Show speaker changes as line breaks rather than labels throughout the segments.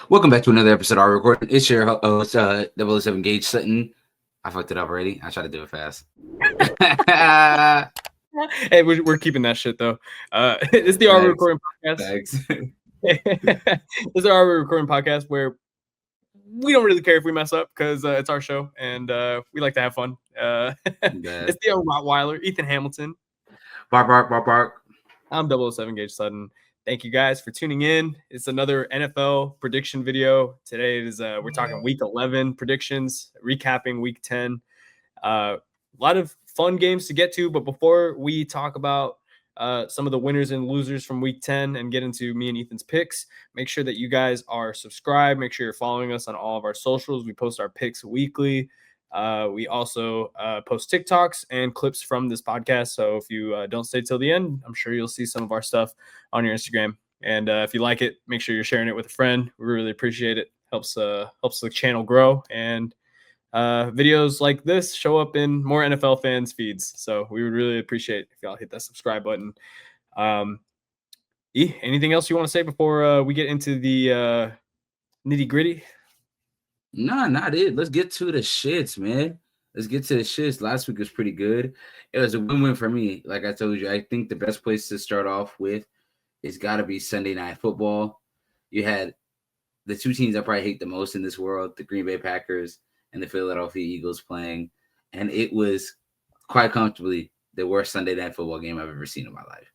Welcome back to another episode of our recording. It's your host, 007 Gage Sutton. I fucked it up already. I tried to do it fast.
Hey, we're keeping that shit though. It's the AWR Recording Podcast. It's the AWR Recording Podcast where we don't really care if we mess up because it's our show and we like to have fun. It's the Rottweiler, Ethan Hamilton.
Bark, bark, bark, bark.
I'm 007 Gage Sutton. Thank you guys for tuning in. It's another NFL prediction video. Today is we're talking Week 11 predictions, recapping Week 10. A lot of fun games to get to, but before we talk about some of the winners and losers from Week 10 and get into me and Ethan's picks, make sure that you guys are subscribed. Make sure you're following us on all of our socials. We post our picks weekly. We also post TikToks and clips from this podcast. So if you don't stay till the end, I'm sure you'll see some of our stuff on your Instagram. And if you like it, make sure you're sharing it with a friend. We really appreciate it. Helps the channel grow, and videos like this show up in more NFL fans' feeds. So we would really appreciate if y'all hit that subscribe button. Anything else you want to say before we get into the nitty gritty?
No, not it. Let's get to the shits, man. Let's get to the shits. Last week was pretty good. It was a win-win for me. Like I told you, I think the best place to start off with is got to be Sunday Night Football. You had the two teams I probably hate the most in this world, the Green Bay Packers and the Philadelphia Eagles playing. And it was quite comfortably the worst Sunday Night Football game I've ever seen in my life.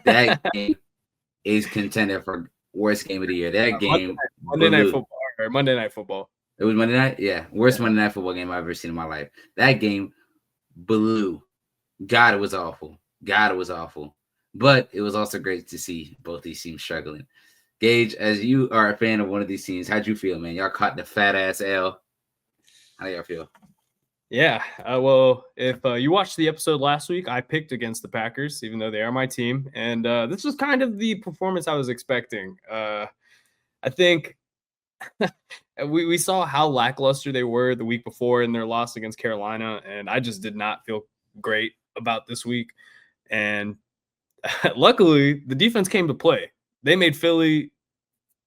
That game is contender for worst game of the year. That game.
Monday Night Football. Or Monday Night Football.
It was Monday night? Yeah. Worst Monday Night Football game I've ever seen in my life. That game blew. God, it was awful. God, it was awful. But it was also great to see both these teams struggling. Gage, as you are a fan of one of these teams, how'd you feel, man? Y'all caught the fat-ass L. How do y'all feel?
Yeah. Well, if you watched the episode last week, I picked against the Packers, even though they are my team. And this was kind of the performance I was expecting. I think we saw how lackluster they were the week before in their loss against Carolina, and I just did not feel great about this week. And luckily, the defense came to play. They made Philly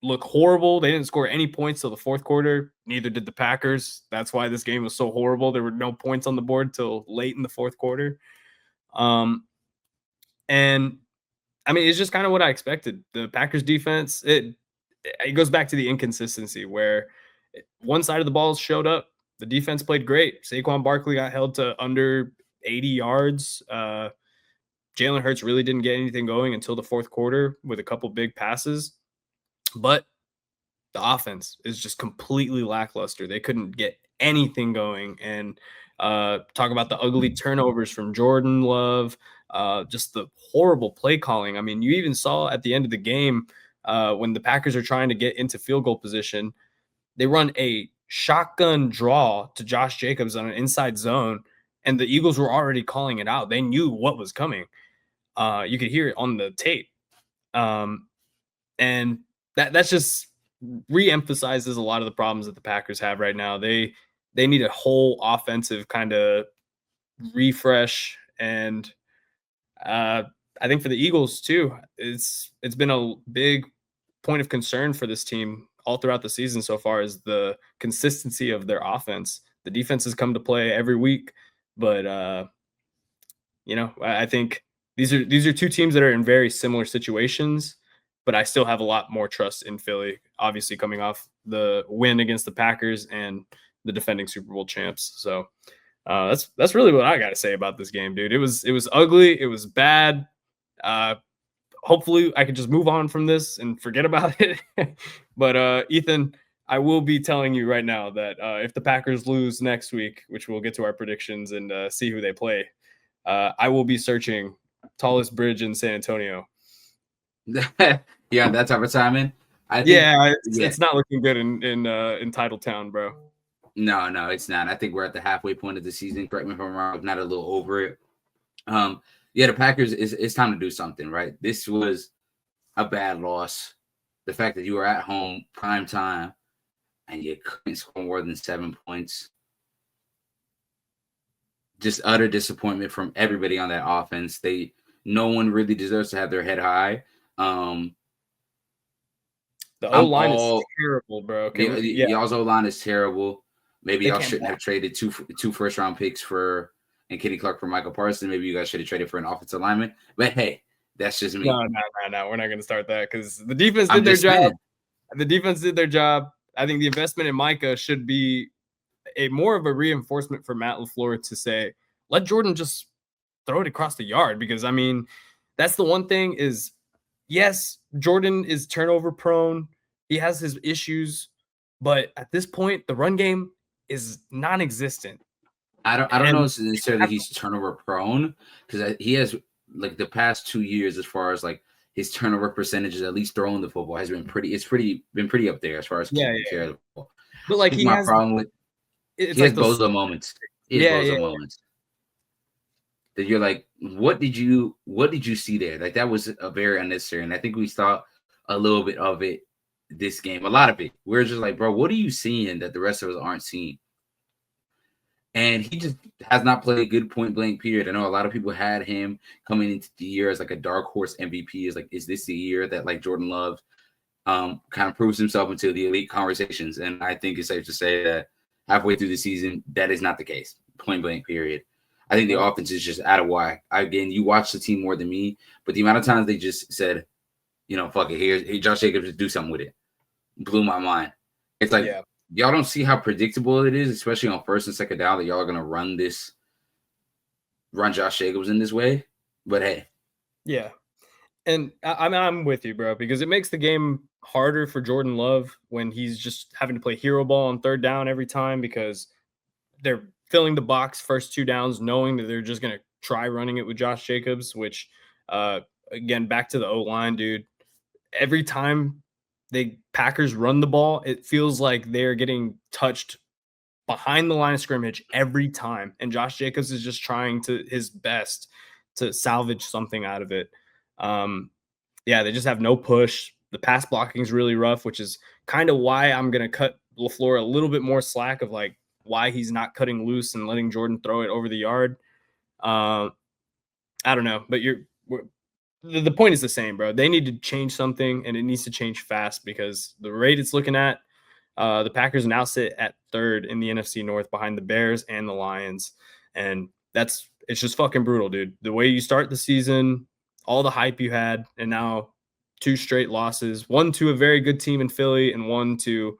look horrible. They didn't score any points till the fourth quarter. Neither did the Packers. That's why this game was so horrible. There were no points on the board till late in the fourth quarter. And I mean, it's just kind of what I expected. The Packers defense, it goes back to the inconsistency where one side of the ball showed up. The defense played great. Saquon Barkley got held to under 80 yards. Jalen Hurts really didn't get anything going until the fourth quarter with a couple big passes. But the offense is just completely lackluster. They couldn't get anything going. And talk about the ugly turnovers from Jordan Love, just the horrible play calling. I mean, you even saw at the end of the game, when the Packers are trying to get into field goal position, they run a shotgun draw to Josh Jacobs on an inside zone, and the Eagles were already calling it out. They knew what was coming. You could hear it on the tape. And that's just re-emphasizes a lot of the problems that the Packers have right now. They need a whole offensive kind of refresh, and I think for the Eagles too, it's been a big point of concern for this team all throughout the season so far is the consistency of their offense. The defense has come to play every week, but I think these are two teams that are in very similar situations, but I still have a lot more trust in Philly, obviously coming off the win against the Packers and the defending Super Bowl champs. So that's really what I got to say about this game, dude. It was ugly. It was bad. Hopefully I could just move on from this and forget about it. But Ethan, I will be telling you right now that if the Packers lose next week, which we'll get to our predictions and see who they play, I will be searching tallest bridge in San Antonio.
Yeah, that type of timing.
It's not looking good in Titletown, bro.
No, it's not. I think we're at the halfway point of the season. Correct me if I'm wrong, if not a little over it. Yeah, the Packers, it's time to do something, right? This was a bad loss. The fact that you were at home, prime time, and you couldn't score more than 7 points. Just utter disappointment from everybody on that offense. No one really deserves to have their head high.
The O
I'm
line is
all
terrible, bro. Can we, yeah,
y'all's O line is terrible. Maybe
they
y'all
can't
shouldn't
block.
have traded two first round picks for and Kenny Clark for Michael Parsons. Maybe you guys should have traded for an offensive lineman. But hey, that's just
No,
me.
no, no, no. We're not going to start that because the defense
I'm
did their
just
job.
saying.
The defense did their job. I think the investment in Micah should be a more of a reinforcement for Matt LaFleur to say, let Jordan just throw it across the yard. Because I mean, that's the one thing is, yes, Jordan is turnover prone. He has his issues, but at this point, the run game is non-existent.
I don't know
And
if necessarily he's turnover prone because he has like the past 2 years as far as like his turnover percentages, at least throwing the football, has been pretty up there as far as
yeah,
keeping
yeah.
care of the football.
But
I
like
think my problem with
it's
he has
like the
bozo moments. He has
yeah,
bozo
yeah.
moments that you're like, what did you see there? Like that was a very unnecessary, and I think we saw a little bit of it this game, a lot of it. We're just like, bro, what are you seeing that the rest of us aren't seeing? And he just has not played a good point blank period. I know a lot of people had him coming into the year as like a dark horse MVP. Is like, is this the year that like Jordan Love kind of proves himself into the elite conversations? And I think it's safe to say that halfway through the season, that is not the case. Point blank period. I think the
Nope.
offense is just out of whack. Again, you watch the team more than me, but the amount of times they just said, fuck it, here, Josh Jacobs, just do something with it, blew my mind. It's like,
Yeah.
y'all don't see how predictable it is, especially on first and second down, that y'all are gonna run Josh Jacobs in this way. But hey,
Yeah. And I'm with you, bro, because it makes the game harder for Jordan Love when he's just having to play hero ball on third down every time because they're filling the box first two downs, knowing that they're just going to try running it with Josh Jacobs, which, again, back to the O line, dude. Every time they Packers run the ball, it feels like they're getting touched behind the line of scrimmage every time. And Josh Jacobs is just trying to his best to salvage something out of it. Yeah, they just have no push. The pass blocking is really rough, which is kind of why I'm going to cut LaFleur a little bit more slack of like why he's not cutting loose and letting Jordan throw it over the yard. I don't know, but the point is the same, bro. They need to change something, and it needs to change fast because the rate it's looking at, the Packers now sit at third in the NFC North behind the Bears and the Lions, and it's just fucking brutal, dude. The way you start the season, all the hype you had, and now two straight losses, one to a very good team in Philly, and one to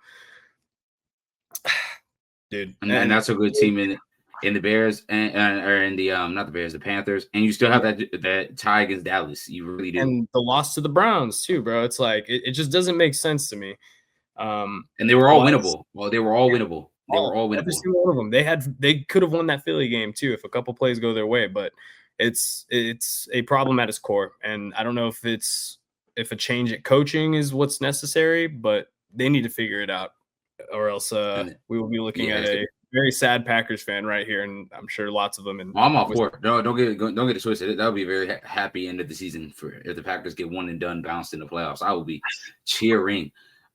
dude.
and that's a good team in the Bears and or in the not the Bears, the Panthers, and you still have that tie against Dallas. You really do.
And the loss to the Browns too, bro. It's like it just doesn't make sense to me.
And they were all
Why
winnable. Well, they were all winnable. They were all
every
winnable.
single one of them. They could have won that Philly game too if a couple plays go their way, but it's a problem at its core. And I don't know if a change at coaching is what's necessary, but they need to figure it out, or else
And
we will be looking
yeah,
at a very sad Packers fan right here, and I'm sure lots of them. And
I'm all for it. No, don't get it twisted. That would be a very happy end of the season for if the Packers get one and done, bounced in the playoffs. I will be cheering.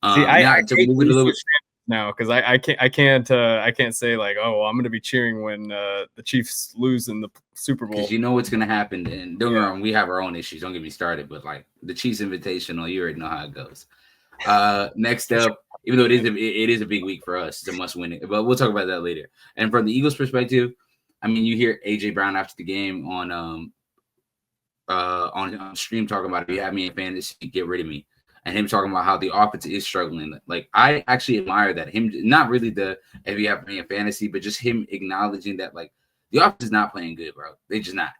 See, I
Now to
hate
move it a little bit.
now because I can't say like, oh, well, I'm going to be cheering when the Chiefs lose in the Super Bowl.
Because you know what's going to happen. And don't get me wrong, we have our own issues. Don't get me started. But like the Chiefs Invitational, you already know how it goes. Next up, even though it is a big week for us, it's a must win it. But we'll talk about that later. And from the Eagles' perspective, I mean, you hear AJ Brown after the game on stream talking about, if you have me in fantasy, get rid of me. And him talking about how the offense is struggling. Like, I actually admire that. Him, not really if you have me in fantasy, but just him acknowledging that, like, the offense is not playing good, bro. They just not.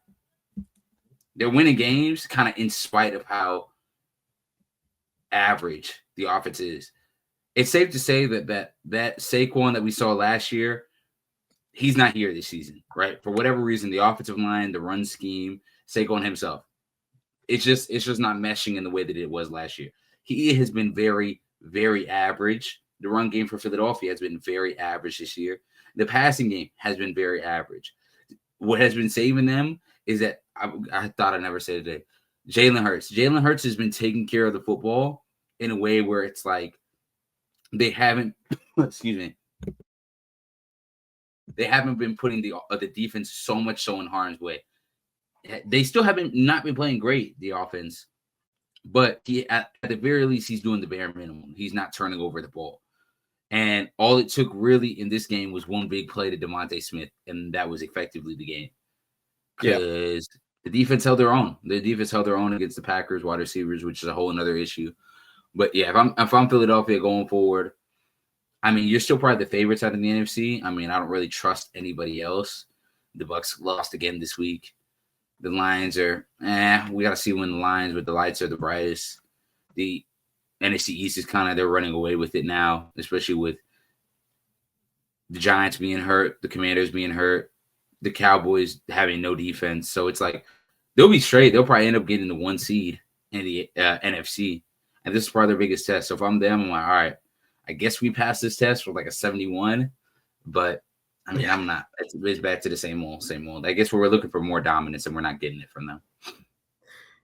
They're winning games kind of in spite of how average the offense is. It's safe to say that Saquon that we saw last year, he's not here this season, right? For whatever reason, the offensive line, the run scheme, Saquon himself, it's just not meshing in the way that it was last year. He has been very, very average. The run game for Philadelphia has been very average this year. The passing game has been very average. What has been saving them is that I thought I never said it today. Jalen Hurts. Jalen Hurts has been taking care of the football in a way where it's like they haven't excuse me. They haven't been putting the defense so in harm's way. They still haven't not been playing great, the offense, but at the very least, he's doing the bare minimum. He's not turning over the ball. And all it took really in this game was one big play to DeVonta Smith, and that was effectively the game.
Yeah.
Because the defense held their own. The defense held their own against the Packers wide receivers, which is a whole another issue. But yeah, if I'm Philadelphia going forward, I mean, you're still probably the favorites out of the NFC. I mean, I don't really trust anybody else. The Bucks lost again this week. The Lions are, we got to see when the Lions with the lights are the brightest. The NFC East is kind of, they're running away with it now, especially with the Giants being hurt, the Commanders being hurt, the Cowboys having no defense. So it's like, they'll be straight. They'll probably end up getting the 1 seed in the NFC. And this is probably their biggest test. So if I'm them, I'm like, all right, I guess we passed this test for like a 71. But I mean, I'm not. It's back to the same old, same old. I guess we're looking for more dominance, and we're not getting it from them.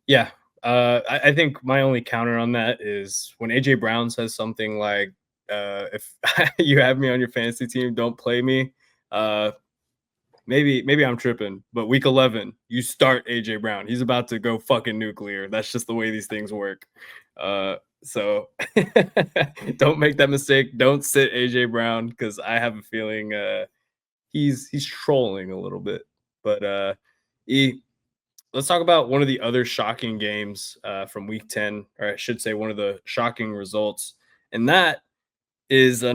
Yeah. I think my only counter on that is when AJ Brown says something like, if you have me on your fantasy team, don't play me. Maybe I'm tripping, but week 11, you start AJ Brown. He's about to go fucking nuclear. That's just the way these things work. So don't make that mistake. Don't sit AJ Brown, because I have a feeling he's trolling a little bit. But let's talk about one of the other shocking games from week 10, or I should say one of the shocking results. And that is a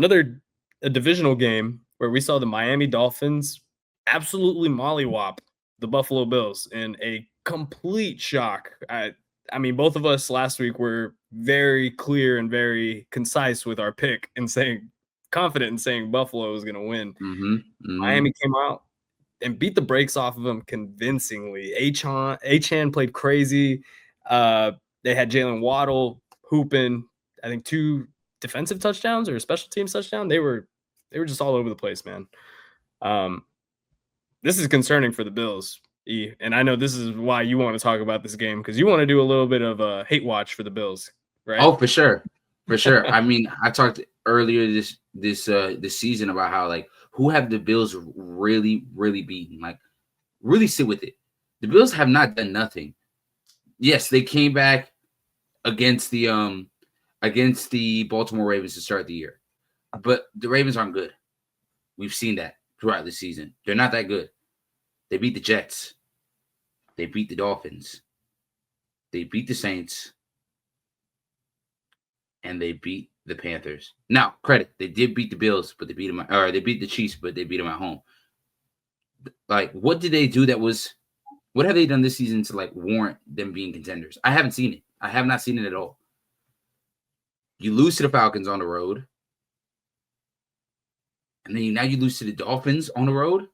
divisional game where we saw the Miami Dolphins absolutely mollywop the Buffalo Bills in a complete shock. I mean, both of us last week were very clear and very concise with our pick and saying, confident in saying Buffalo was going to win. Miami came out and beat the brakes off of them convincingly. Achan played crazy. They had Jalen Waddle hooping, I think 2 defensive touchdowns or a special teams touchdown. They were just all over the place, man. This is concerning for the Bills, E. And I know this is why you want to talk about this game, because you want to do a little bit of a hate watch for the Bills, right?
Oh, for sure. For sure. I mean, I talked earlier this season about how, like, who have the Bills really, really beaten? Like, really sit with it. The Bills have not done nothing. Yes, they came back against the Baltimore Ravens to start the year. But the Ravens aren't good. We've seen that throughout the season. They're not that good. They beat the Jets. They beat the Dolphins. They beat the Saints. And they beat the Panthers. Now, credit, they did beat the Bills, but they beat them, or they beat the Chiefs, but they beat them at home. Like, what did they do what have they done this season to, like, warrant them being contenders? I haven't seen it. I have not seen it at all. You lose to the Falcons on the road. And then now you lose to the Dolphins on the road,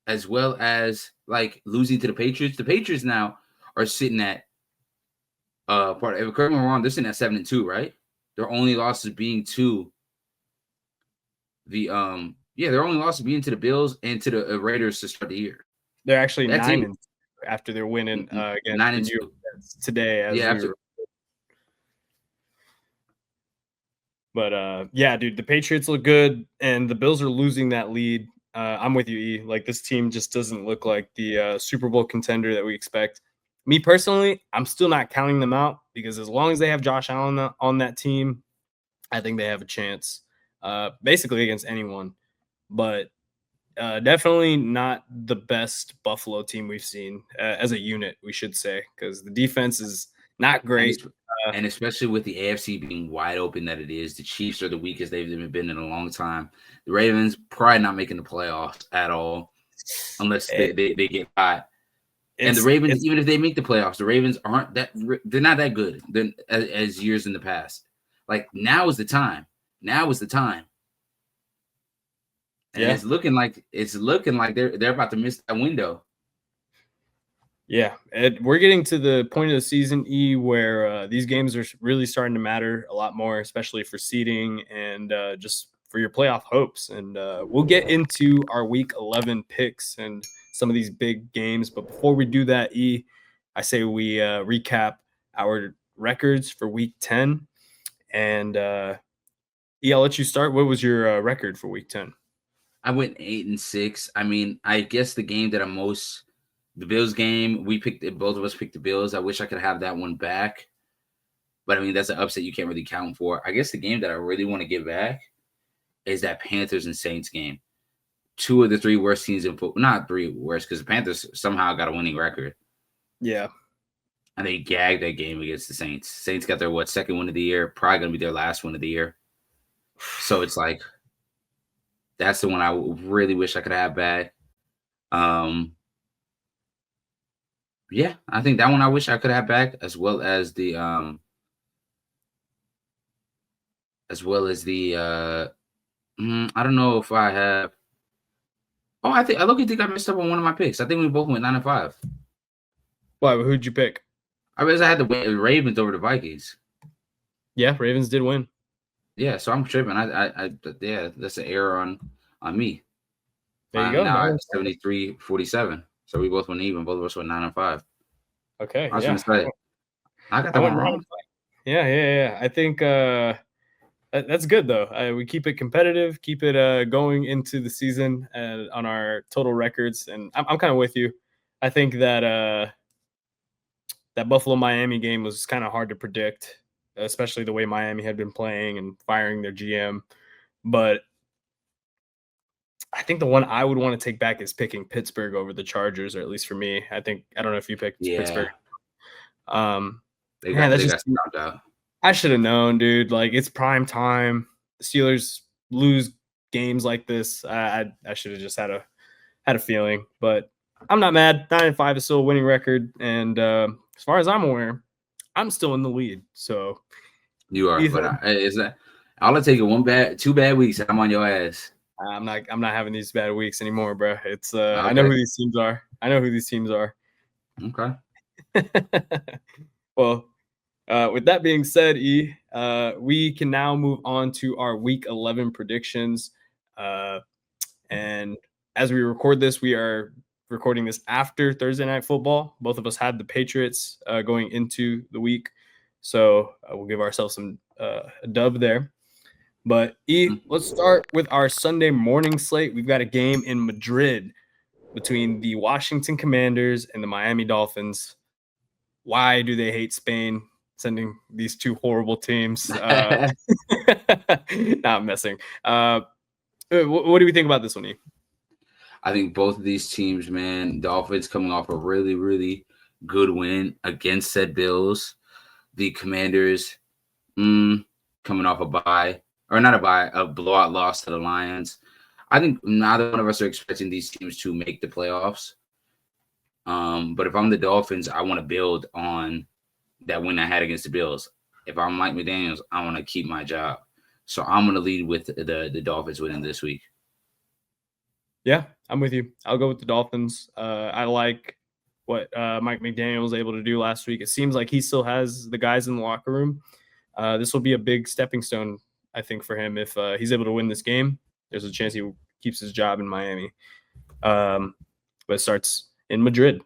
as well as, like, losing to the Patriots. The Patriots now are sitting at, if I'm wrong, they're sitting at 7-2, right? Their only losses being to the their only losses being to the Bills and to the Raiders to start the year.
They're actually 9-2 after they're winning against
9-2
today. But yeah, dude, the Patriots look good, and the Bills are losing that lead. I'm with you, E. Like, this team just doesn't look like the Super Bowl contender that we expect. Me personally, I'm still not counting them out, because as long as they have Josh Allen on that team, I think they have a chance, basically against anyone. But definitely not the best Buffalo team we've seen as a unit, we should say, because the defense is not great.
And especially with the AFC being wide open that it is, the Chiefs are the weakest they've been in a long time. The Ravens probably not making the playoffs at all, unless they get hot. And the Ravens, even if they make the playoffs, the Ravens they're not that good as years in the past. Like, now is the time. Now is the time. And it's looking like they're about to miss that window.
Yeah, we're getting to the point of the season, E, where these games are really starting to matter a lot more, especially for seeding and just for your playoff hopes. And we'll get into our Week 11 picks and some of these big games. But before we do that, E, I say we recap our records for Week 10. And E, I'll let you start. What was your record for Week 10?
I went 8-6. I mean, I guess the game that the Bills game, both of us picked the Bills. I wish I could have that one back. But I mean, that's an upset you can't really count for. I guess the game that I really want to get back is that Panthers and Saints game. Two of the three worst teams in football. Not three worst, because the Panthers somehow got a winning record.
Yeah.
And they gagged that game against the Saints. Saints got their second win of the year, probably gonna be their last win of the year. So it's like that's the one I really wish I could have back. Yeah, I think that one I wish I could have back, as well as the I don't know if I have. Oh, I think I messed up on one of my picks. I think we both went 9-5.
Why? Who'd you pick?
I realized I had the Ravens over the Vikings.
Yeah, Ravens did win.
Yeah, so I'm tripping. Yeah, that's an error on me.
There you go.
Now 73-47. So we both went even. Both of us went 9-5.
Okay.
I was gonna say I got that one wrong.
Yeah. I think that's good though. We keep it competitive, keep it going into the season on our total records, and I'm kind of with you. I think that that Buffalo Miami game was kind of hard to predict, especially the way Miami had been playing and firing their GM. But I think the one I would want to take back is picking Pittsburgh over the Chargers, or at least for me. I don't know if you picked Pittsburgh.
They got stopped out.
I should have known, dude. Like, it's prime time. The Steelers lose games like this. I should have just had a feeling, but I'm not mad. 9-5 is still a winning record, and as far as I'm aware, I'm still in the lead. So
you are, but it's not. All I take is 2 bad weeks. I'm on your ass.
I'm not having these bad weeks anymore, bro. It's okay. I know who these teams are.
Okay.
Well, with that being said, we can now move on to our Week 11 predictions. And as we record this, we are recording this after Thursday Night Football. Both of us had the Patriots going into the week, so we'll give ourselves some a dub there. But let's start with our Sunday morning slate. We've got a game in Madrid between the Washington Commanders and the Miami Dolphins. Why do they hate Spain sending these two horrible teams? Not messing. What do we think about this one, E?
I think both of these teams, man, Dolphins coming off a really, really good win against said Bills. The Commanders coming off a bye. Or not a blowout loss to the Lions. I think neither one of us are expecting these teams to make the playoffs. But if I'm the Dolphins, I want to build on that win I had against the Bills. If I'm Mike McDaniels, I want to keep my job. So I'm going to lead with the Dolphins winning this week.
Yeah, I'm with you. I'll go with the Dolphins. I like what Mike McDaniel was able to do last week. It seems like he still has the guys in the locker room. This will be a big stepping stone, I think, for him. If he's able to win this game, there's a chance he keeps his job in Miami. But it starts in Madrid.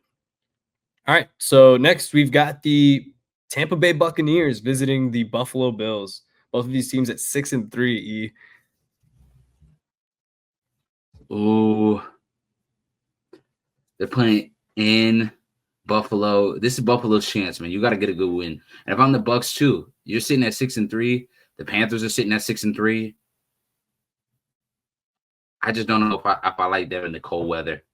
All right, so next we've got the Tampa Bay Buccaneers visiting the Buffalo Bills. Both of these teams at 6-3.
Ooh, they're playing in Buffalo. This is Buffalo's chance, man. You got to get a good win. And if I'm the Bucs too, you're sitting at 6-3. The Panthers are sitting at 6-3. I just don't know if I like them in the cold weather.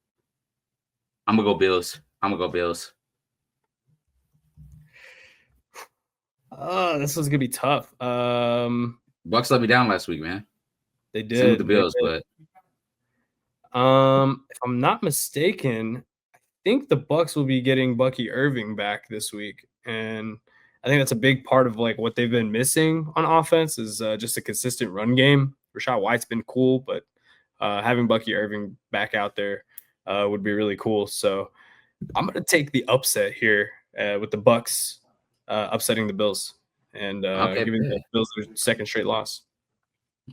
I'm gonna go Bills.
This one's gonna be tough.
Bucs let me down last week, man.
They did.
Same with the Bills, but
if I'm not mistaken, I think the Bucs will be getting Bucky Irving back this week, and I think that's a big part of like what they've been missing on offense is just a consistent run game. Rashad White's been cool, but having Bucky Irving back out there would be really cool. So I'm going to take the upset here with the Bucs upsetting the Bills and giving the Bills their second straight loss.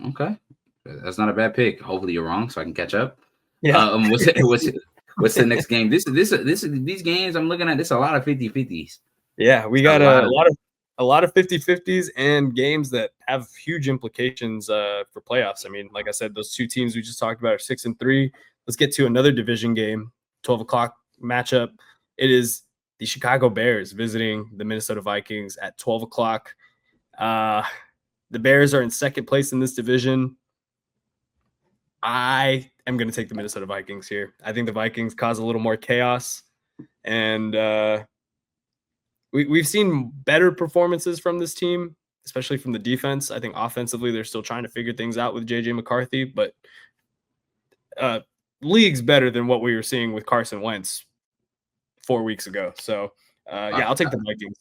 Okay, that's not a bad pick. Hopefully you're wrong, so I can catch up.
Yeah.
What's the next game? This these games I'm looking at. This a lot of 50-50s.
Yeah, we got a lot of 50-50s and games that have huge implications for playoffs. I mean, like I said, those two teams we just talked about are 6-3. Let's get to another division game, 12 o'clock matchup. It is the Chicago Bears visiting the Minnesota Vikings at 12 o'clock. The Bears are in second place in this division. I am going to take the Minnesota Vikings here. I think the Vikings cause a little more chaos, and we've seen better performances from this team, especially from the defense. I think offensively they're still trying to figure things out with JJ McCarthy, but league's better than what we were seeing with Carson Wentz 4 weeks ago. So yeah, I'll take the Vikings.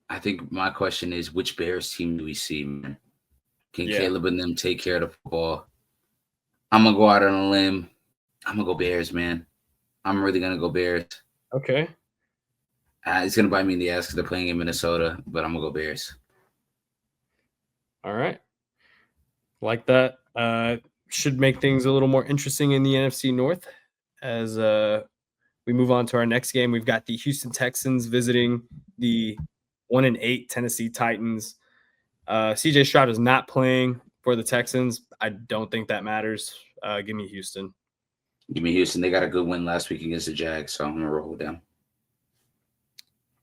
I think my question is, which Bears team do we see, man? Can
Yeah.
Caleb and them take care of the football? I'm going to go out on a limb. I'm going to go Bears, man. I'm really going to go Bears.
Okay.
It's going to bite me in the ass because they're playing in Minnesota, but I'm going to go Bears.
All right. Like that. Should make things a little more interesting in the NFC North as we move on to our next game. We've got the Houston Texans visiting the 1-8 Tennessee Titans. CJ Stroud is not playing for the Texans. I don't think that matters. Give me Houston.
Give me Houston. They got a good win last week against the Jags, so I'm going to roll with them.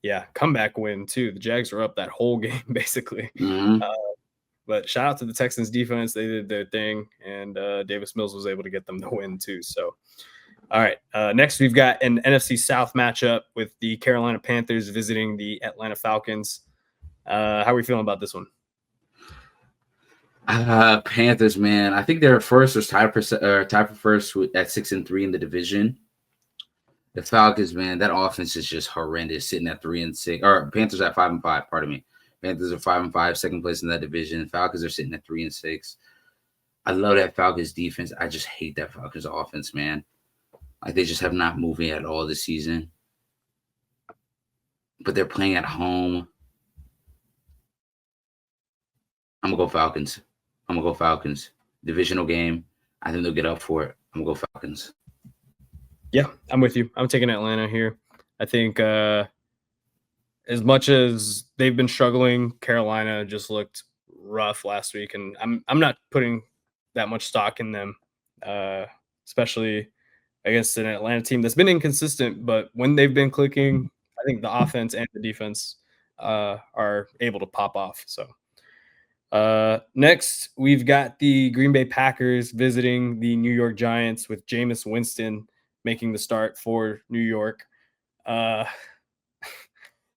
Yeah, comeback win too. The Jags were up that whole game basically.
Mm-hmm.
But shout out to the Texans defense. They did their thing, and Davis Mills was able to get them the win too. So, all right. Next, we've got an NFC South matchup with the Carolina Panthers visiting the Atlanta Falcons. How are we feeling about this one?
Panthers, man. I think they're first or tied for first at 6-3 in the division. The Falcons, man, that offense is just horrendous, sitting at 3-6. Or Panthers at 5-5. Pardon me. Panthers are 5-5, second place in that division. Falcons are sitting at 3-6. I love that Falcons defense. I just hate that Falcons offense, man. Like, they just have not moved at all this season. But they're playing at home. I'm gonna go Falcons. Divisional game. I think they'll get up for it. I'm gonna go Falcons.
Yeah, I'm with you. I'm taking Atlanta here. I think as much as they've been struggling, Carolina just looked rough last week, and I'm not putting that much stock in them, especially against an Atlanta team that's been inconsistent. But when they've been clicking, I think the offense and the defense are able to pop off. So next, we've got the Green Bay Packers visiting the New York Giants with Jameis Winston making the start for New York.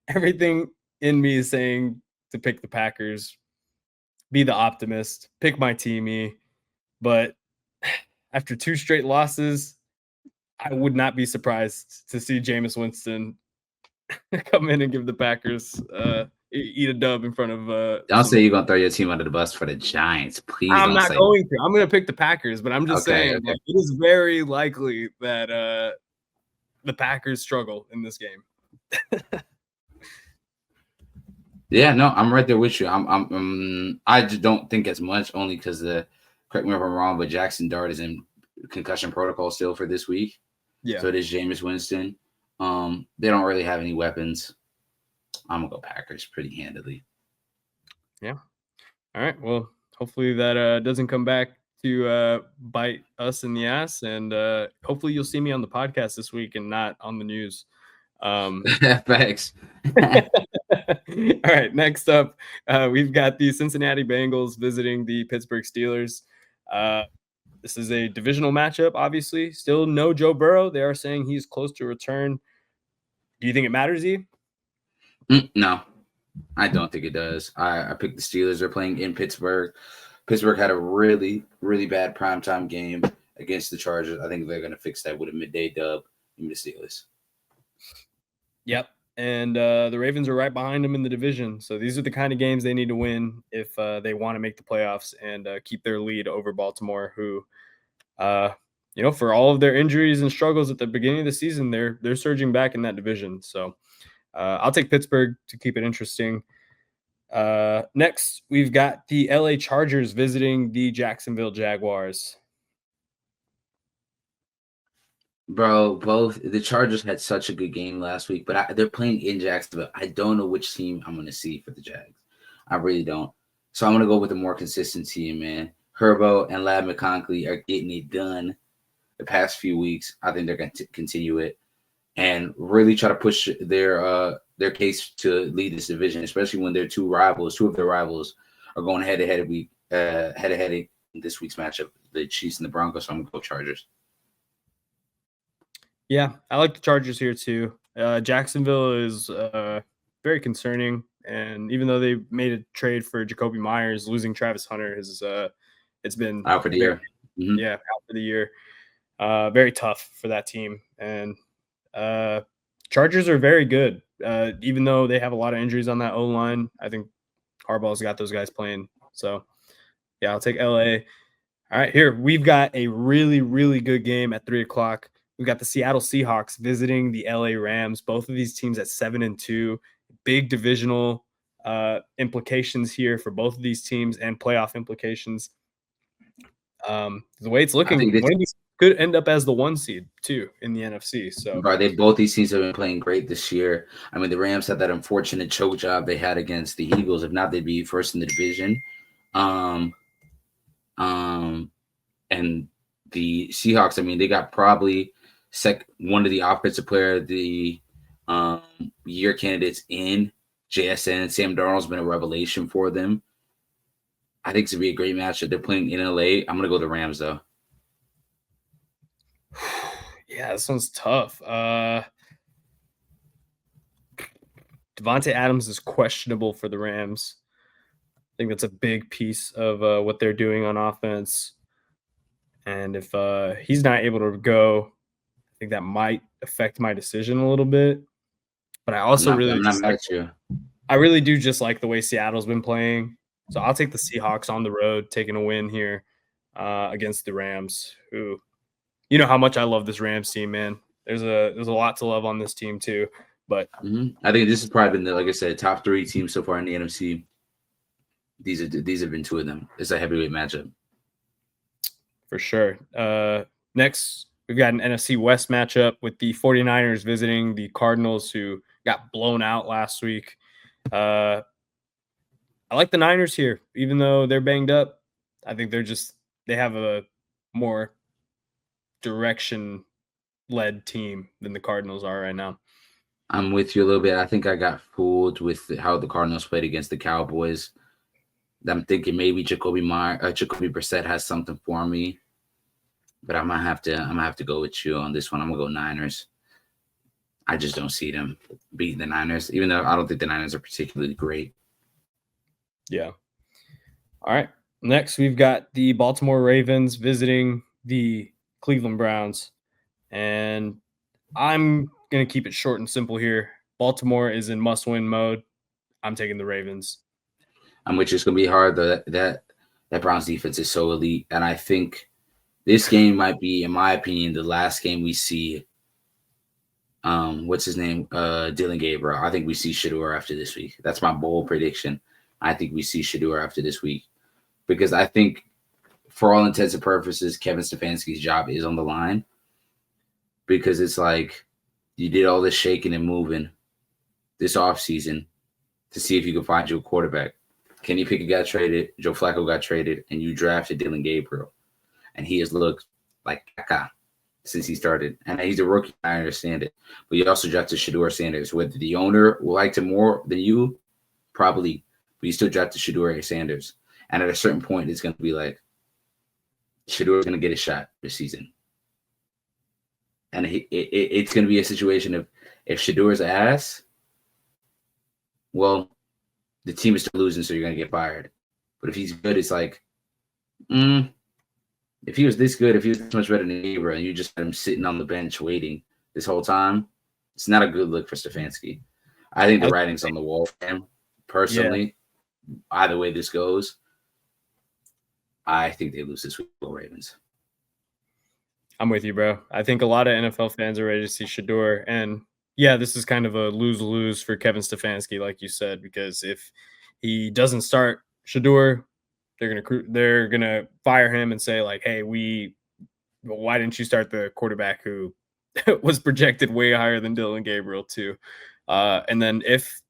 Everything in me is saying to pick the Packers, be the optimist, pick my teamie. But after 2 straight losses, I would not be surprised to see Jameis Winston come in and give the Packers eat a dub in front of.
Don't say you're gonna throw your team under the bus for the Giants, please.
I'm
don't
not
say
going to. I'm going to pick the Packers, but I'm just saying
okay.
Like, it is very likely that the Packers struggle in this game.
Yeah, no, I'm right there with you. I just don't think as much, only because correct me if I'm wrong, but Jackson Dart is in concussion protocol still for this week.
Yeah.
So it is Jameis Winston. They don't really have any weapons. I'm gonna go Packers pretty handily.
Yeah. All right. Well, hopefully that doesn't come back to bite us in the ass, and hopefully you'll see me on the podcast this week and not on the news.
Thanks.
All right. Next up, we've got the Cincinnati Bengals visiting the Pittsburgh Steelers. This is a divisional matchup, obviously. Still no Joe Burrow. They are saying he's close to return. Do you think it matters, E?
No, I don't think it does. I picked the Steelers. They're playing in Pittsburgh. Pittsburgh had a really, really bad primetime game against the Chargers. I think they're going to fix that with a midday dub in the Steelers.
Yep. And the Ravens are right behind them in the division. So these are the kind of games they need to win if they want to make the playoffs and keep their lead over Baltimore, who, for all of their injuries and struggles at the beginning of the season, they're surging back in that division. So I'll take Pittsburgh to keep it interesting. Next, we've got the LA Chargers visiting the Jacksonville Jaguars.
Bro, both the Chargers had such a good game last week, but they're playing in Jacksonville. I don't know which team I'm going to see for the Jags. I really don't. So I'm going to go with a more consistent team, man. Herbo and Lab McConkey are getting it done the past few weeks. I think they're going to continue it. and really try to push their case to lead this division, especially when two of their rivals are going head to head in this week's matchup, the Chiefs and the Broncos. So I'm gonna go Chargers.
Yeah, I like the Chargers here too. Jacksonville is very concerning, and even though they made a trade for Jacoby Myers, losing Travis Hunter is it's been
Out for the
very,
year. Mm-hmm.
yeah, out for the year. Very tough for that team, and Chargers are very good. Even though they have a lot of injuries on that O line, I think Harbaugh's got those guys playing. So yeah, I'll take LA. All right, here we've got a really, really good game at 3:00. We've got the Seattle Seahawks visiting the LA Rams. Both of these teams at 7-2. Big divisional implications here for both of these teams and playoff implications. The way it's
I think
looking,
this,
one of these could end up as the 1 seed too in the NFC. So,
bro, both these teams have been playing great this year. I mean, the Rams had that unfortunate choke job they had against the Eagles. If not, they'd be first in the division. Um, um, and the Seahawks, I mean, they got probably one of the offensive player of the year candidates in JSN. Sam Darnold's been a revelation for them. I think it's gonna be a great matchup. They're playing in LA. I'm gonna go the Rams though.
yeah, this one's tough. Devontae Adams is questionable for the Rams. I think that's a big piece of what they're doing on offense. And if he's not able to go, I think that might affect my decision a little bit. But I also
I'm not mad at you.
I really do just like the way Seattle's been playing. So I'll take the Seahawks on the road, taking a win here against the Rams. Who, you know how much I love this Rams team, man. There's a lot to love on this team too. But
I think this has probably been like I said, top 3 teams so far in the NFC. These have been 2 of them. It's a heavyweight matchup.
For sure. Next, we've got an NFC West matchup with the 49ers visiting the Cardinals, who got blown out last week. I like the Niners here, even though they're banged up. I think they have a more direction-led team than the Cardinals are right now.
I'm with you a little bit. I think I got fooled with how the Cardinals played against the Cowboys. I'm thinking maybe Jacoby Brissett has something for me, but I'm gonna have to go with you on this one. I'm gonna go Niners. I just don't see them beating the Niners, even though I don't think the Niners are particularly great.
Yeah. All right. Next, we've got the Baltimore Ravens visiting the Cleveland Browns, and I'm going to keep it short and simple here. Baltimore is in must-win mode. I'm taking the Ravens.
Which is going to be hard. That Browns defense is so elite, and I think this game might be, in my opinion, the last game we see. What's his name? Dylan Gabriel. I think we see Shador after this week. That's my bold prediction. I think we see Shador after this week because I think, for all intents and purposes, Kevin Stefanski's job is on the line because it's like you did all this shaking and moving this offseason to see if you could find you a quarterback. Kenny Pickett got traded, Joe Flacco got traded, and you drafted Dylan Gabriel. And he has looked like Kaka since he started. And he's a rookie, I understand it. But you also drafted Shador Sanders. Whether the owner liked him more than you, probably, but you still drafted Shador Sanders. And at a certain point, it's going to be like, Shador's going to get a shot this season. And it's going to be a situation of if Shador's ass, well, the team is still losing, so you're going to get fired. But if he's good, it's like, if he was this good, if he was this much better than Gabriel, and you just had him sitting on the bench waiting this whole time, it's not a good look for Stefanski. I think the writing's on the wall for him, personally. Yeah. Either way this goes, I think they lose this week to the Ravens.
I'm with you, bro. I think a lot of NFL fans are ready to see Shador. And yeah, this is kind of a lose-lose for Kevin Stefanski, like you said, because if he doesn't start Shador, they're gonna fire him and say like, "Hey, why didn't you start the quarterback who was projected way higher than Dylan Gabriel too?" And then if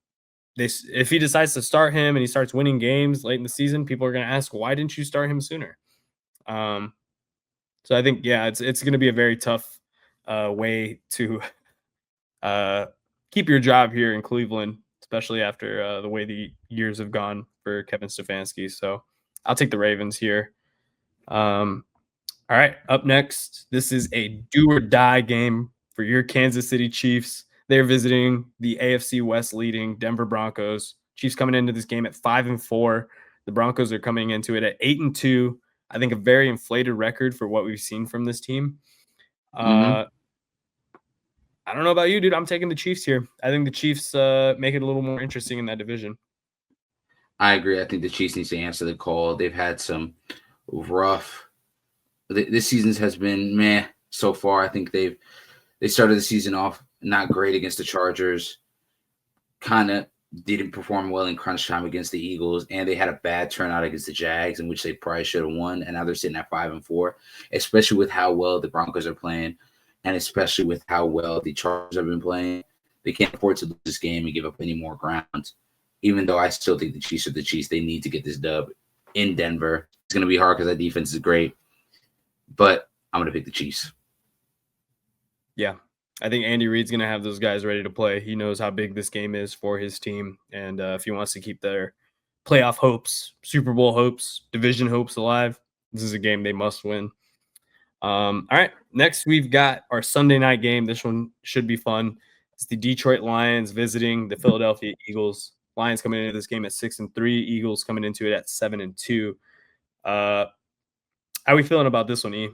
he decides to start him and he starts winning games late in the season, people are gonna ask, "Why didn't you start him sooner?" So I think, yeah, it's going to be a very tough way to keep your job here in Cleveland, especially after the way the years have gone for Kevin Stefanski. So I'll take the Ravens here. All right, up next, this is a do or die game for your Kansas City Chiefs. They're visiting the AFC West leading Denver Broncos. Chiefs coming into this game at 5-4. The Broncos are coming into it at 8-2. I think a very inflated record for what we've seen from this team.
Mm-hmm.
I don't know about you, dude. I'm taking the Chiefs here. I think the Chiefs make it a little more interesting in that division.
I agree. I think the Chiefs needs to answer the call. They've had some rough. This season has been meh so far. I think they started the season off not great against the Chargers. Kind of didn't perform well in crunch time against the Eagles, and they had a bad turnout against the Jags, in which they probably should have won. And now they're sitting at 5-4, especially with how well the Broncos are playing, and especially with how well the Chargers have been playing. They can't afford to lose this game and give up any more ground. Even though I still think the Chiefs are the Chiefs, they need to get this dub in Denver. It's going to be hard because that defense is great, but I'm going to pick the Chiefs.
Yeah, I think Andy Reid's going to have those guys ready to play. He knows how big this game is for his team. And if he wants to keep their playoff hopes, Super Bowl hopes, division hopes alive, this is a game they must win. All right, next we've got our Sunday night game. This one should be fun. It's the Detroit Lions visiting the Philadelphia Eagles. Lions coming into this game at 6-3. Eagles coming into it at 7-2. How are we feeling about this one, E?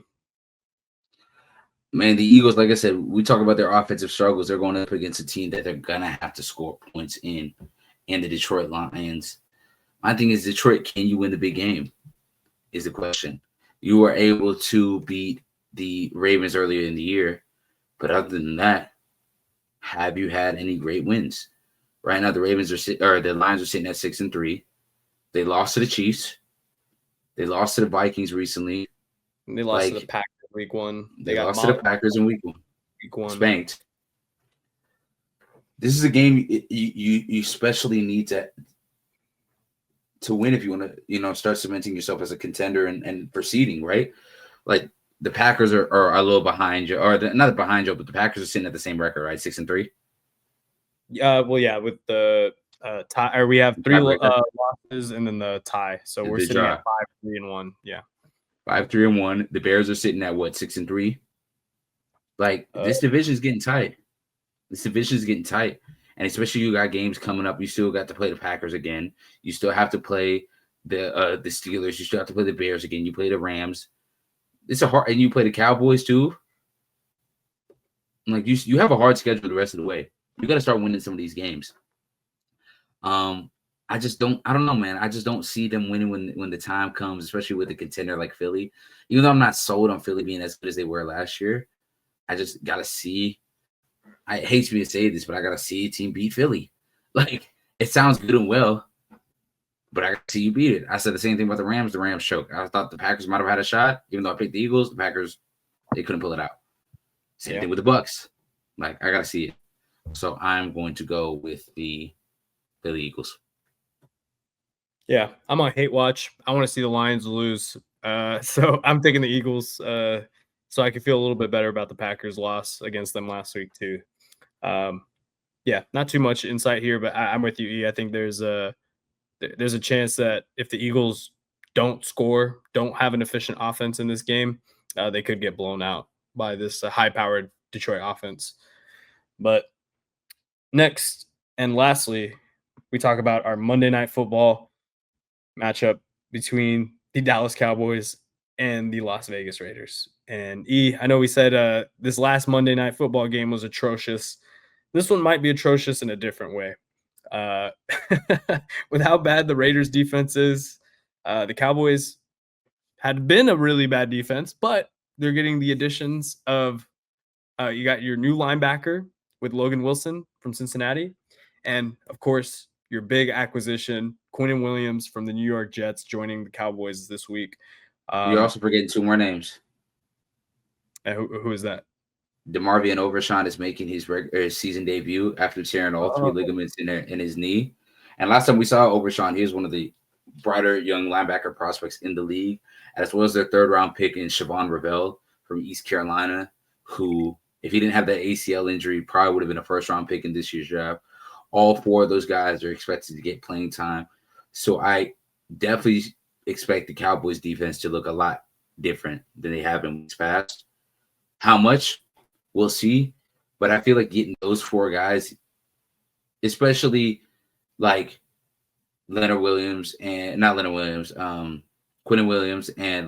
Man, the Eagles, like I said, we talk about their offensive struggles. They're going up against a team that they're going to have to score points in, and the Detroit Lions. My thing is, Detroit, can you win the big game is the question. You were able to beat the Ravens earlier in the year, but other than that, have you had any great wins? Right now, the Lions are sitting at 6-3. They lost to the Chiefs. They lost to the Vikings recently.
And they lost to the Packers week 1.
They lost to the Packers in week 1.
Week 1.
Spanked. This is a game you especially need to win if you want to, start cementing yourself as a contender and proceeding, right? Like the Packers are a little behind you, or not behind you, but the Packers are sitting at the same record, right? 6-3.
Well, yeah, with the tie, or we have 3 losses and then the tie, so we're sitting at 5-3-1. Yeah,
5-3-1. The Bears are sitting at what, 6-3? Like this division is getting tight. And especially you got games coming up. You still got to play the Packers again. You still have to play the Steelers. You still have to play the Bears again. You play the Rams. It's and you play the Cowboys too. Like you have a hard schedule the rest of the way. You got to start winning some of these games. I don't know, man. I just don't see them winning when the time comes, especially with a contender like Philly. Even though I'm not sold on Philly being as good as they were last year, I just got to see. I hate me to say this, but I got to see a team beat Philly. Like, it sounds good and well, but I got to see you beat it. I said the same thing about the Rams. The Rams choked. I thought the Packers might have had a shot, even though I picked the Eagles. The Packers, they couldn't pull it out. Same thing with the Bucks. Like, I got to see it. So I'm going to go with the Philly Eagles.
Yeah, I'm on hate watch. I want to see the Lions lose. So I'm taking the Eagles so I can feel a little bit better about the Packers' loss against them last week too. Yeah, not too much insight here, but I'm with you, E. I think there's a chance that if the Eagles don't score, don't have an efficient offense in this game, they could get blown out by this high-powered Detroit offense. But next and lastly, we talk about our Monday Night Football matchup between the Dallas Cowboys and the Las Vegas Raiders. And E, I know we said this last Monday Night Football game was atrocious. This one might be atrocious in a different way. With how bad the Raiders defense is, the Cowboys had been a really bad defense, but they're getting the additions of you got your new linebacker with Logan Wilson from Cincinnati, and of course your big acquisition, Quinnen Williams from the New York Jets, joining the Cowboys this week.
You're also forgetting 2 more names.
Who is that?
DeMarvion Overshawn is making his season debut after tearing all 3 ligaments in his knee. And last time we saw Overshawn, he was one of the brighter young linebacker prospects in the league, as well as their 3rd-round pick in Siobhan Revell from East Carolina, who If he didn't have that ACL injury, probably would have been a first-round pick in this year's draft. All 4 of those guys are expected to get playing time. So I definitely expect the Cowboys defense to look a lot different than they have in weeks past. How much? We'll see. But I feel like getting those 4 guys, especially like Quinton Williams and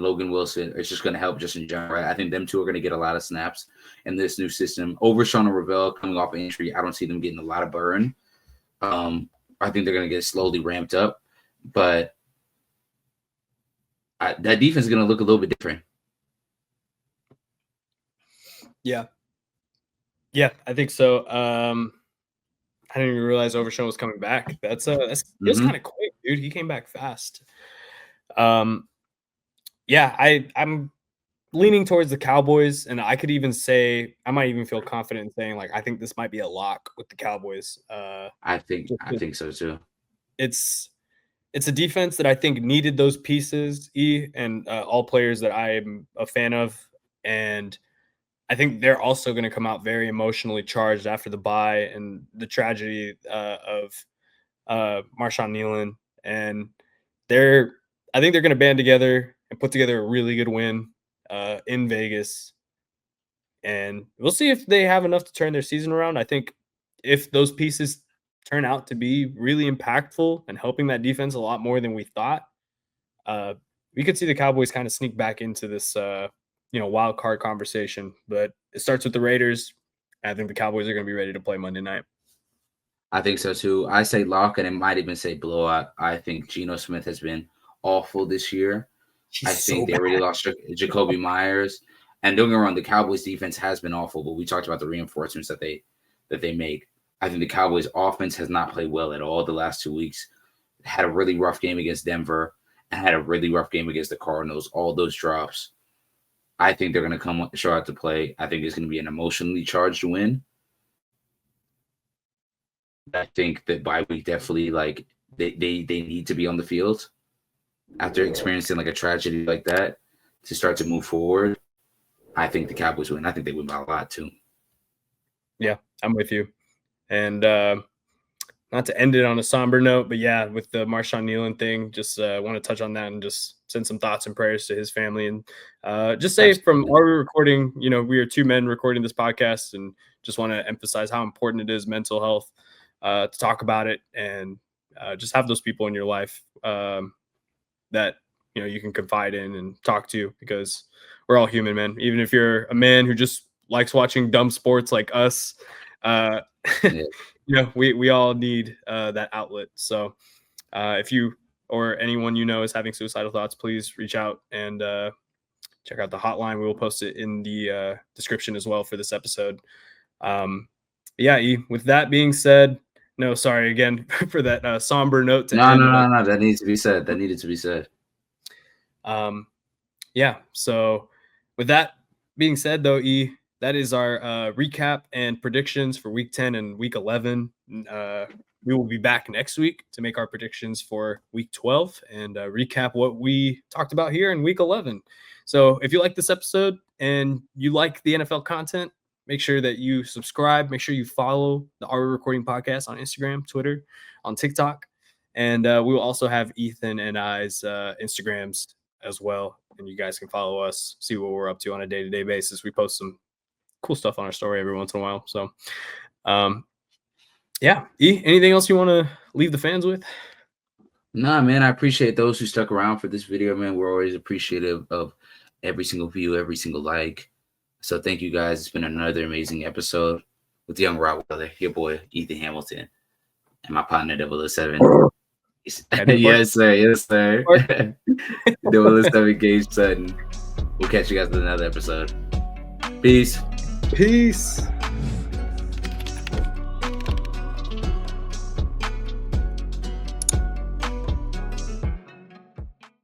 Logan Wilson, it's just going to help just in general. Right? I think them 2 are going to get a lot of snaps in this new system. Overshawn and Ravel coming off injury, I don't see them getting a lot of burn. I think they're going to get slowly ramped up, but that defense is going to look a little bit different.
Yeah, I think so. I didn't even realize Overshawn was coming back. It was kind of quick, dude. He came back fast. I'm leaning towards the Cowboys, and I could even say I might even feel confident in saying, like, I think this might be a lock with the Cowboys.
I think so too.
It's a defense that I think needed those pieces, and all players that I'm a fan of, and I think they're also going to come out very emotionally charged after the bye and the tragedy of Marshawn Nealon, and I think they're going to band together and put together a really good win in Vegas, and we'll see if they have enough to turn their season around. I think if those pieces turn out to be really impactful and helping that defense a lot more than we thought, we could see the Cowboys kind of sneak back into this wild card conversation. But it starts with the Raiders. I think the Cowboys are going to be ready to play Monday night.
I think so too. I say lock, and it might even say blowout. I think Geno Smith has been awful this year. I think they already lost Jacoby Myers. And don't get me wrong, the Cowboys defense has been awful, but we talked about the reinforcements that they make. I think the Cowboys offense has not played well at all the last 2 weeks. Had a really rough game against Denver and had a really rough game against the Cardinals, all those drops. I think they're going to show out to play. I think it's going to be an emotionally charged win. I think that bye week definitely, like, they need to be on the field after experiencing like a tragedy like that to start to move forward. I think the Cowboys win. I think they win by a lot too.
Yeah, I'm with you. And not to end it on a somber note, but yeah, with the Marshawn Nealon thing, just want to touch on that and just send some thoughts and prayers to his family. And just say from our recording, we are 2 men recording this podcast, and just want to emphasize how important it is, mental health, to talk about it, and just have those people in your life that you can confide in and talk to, because we're all human, man. Even if you're a man who just likes watching dumb sports like us, we all need that outlet. So if you or anyone is having suicidal thoughts, please reach out and check out the hotline. We will post it in the description as well for this episode. With that being said, no, sorry again for that somber note to end.
No, that needs to be said. That needed to be said.
So with that being said, though, that is our recap and predictions for week 10 and week 11. We will be back next week to make our predictions for week 12 and recap what we talked about here in week 11. So if you like this episode and you like the NFL content, make sure that you subscribe. Make sure you follow the Are We Recording Podcast on Instagram, Twitter, on TikTok. And we will also have Ethan and I's Instagrams as well. And you guys can follow us, see what we're up to on a day-to-day basis. We post some cool stuff on our story every once in a while. So, anything else you want to leave the fans with?
Nah, man, I appreciate those who stuck around for this video, man. We're always appreciative of every single view, every single like. So thank you guys. It's been another amazing episode with Young Rottweiler, your boy Ethan Hamilton, and my partner 007. Yes, sir. Yes, sir. 007 Gage Sutton. We'll catch you guys in another episode. Peace.